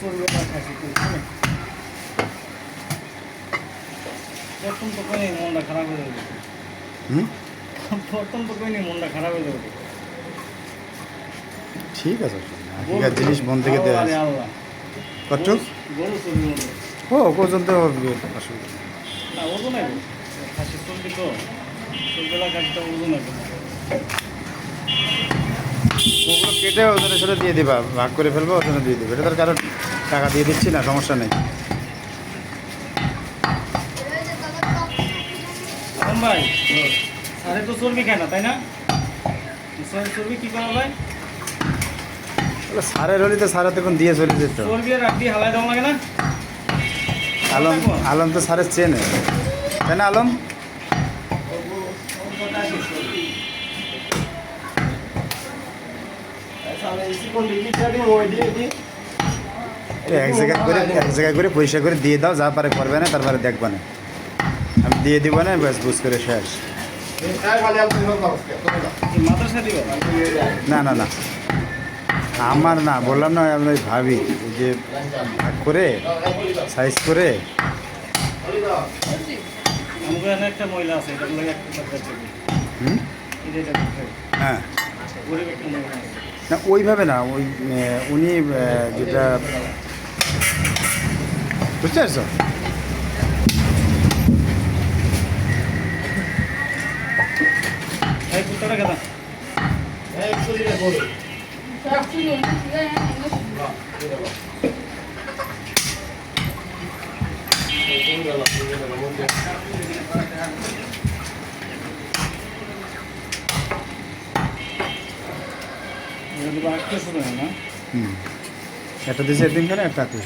প্রথম তো কই মনটা খারাপ হয়ে যাবে। প্রথম তো কই মনটা খারাপ হয়ে যাবে। ঠিক আছে, আগেকার জিনিস মন থেকে দেওয়া আছে। কত গরু চর্বি মতো। ও ওজন তো হবে আসলে না ওজন নাই, খাসির চর্বি তো চর্বিলা খাসিটা ওজন আছে। ওগুলো কেটে ওজনের সাথে দিয়ে দিবা, ভাগ করে ফেলবো, ওজনে দিয়ে দিবে। এটা তার কারণ টাকা দিয়ে দিচ্ছি না, সমস্যা নেই। ভাই আরে তো চর্বি খায় না তাই না? চর্বি কি করা ভাই? সারের হলে তো সারা তখন দিয়ে চলে যেত। চর্বি আর রাখি হালাই দেওয়া লাগে না? আলম আলম তো সারের চেনে, তাই না আলম? এক জায়গায় করে পয়সা করে দিয়ে দাও, যা পারে করবে না, তারপরে দেখবে না। আমি দিয়ে দিব না, ব্যাস বুঝ করে শেষ। মাদ্রাসা দিবে? না না না, আমার না, বললাম না, আমি ভাবি ওই যে ভাগ করে সাইজ করে। আমাদের এখানে একটা মহিলা আছে, এটা লাগে একটা হুম, হ্যাঁ গরিব একটা মহিলা আছে। না ওইভাবে না, ওই উনি যেটা বুঝতে পারছো? এই কুত্তাটা কেনা শুরু হয় না। হুম, একটা দিয়েছে একদিন করে, একটা আত্মীয়।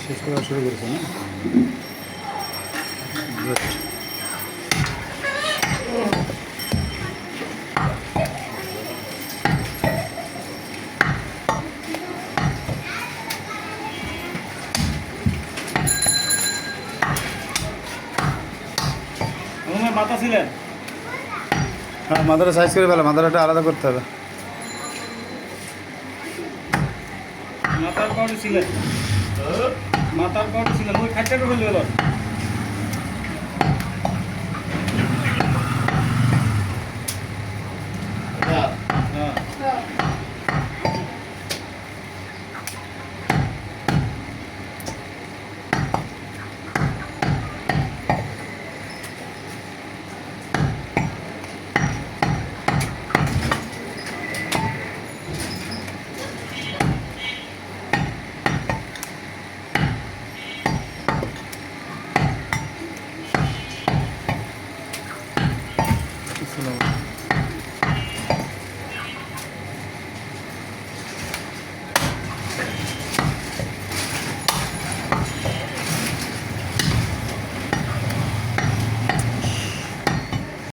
শেষ করা শুরু করেছে না? আমার মাথা ছিলেন হ্যাঁ, মাথাটা সাইজ করে ফেলো, মাথাটা আলাদা করতে হবে। মাথার পাউডার ছিলেন, মাথার পাউডার ছিলেন ওই খাইটা ফেলে গেল।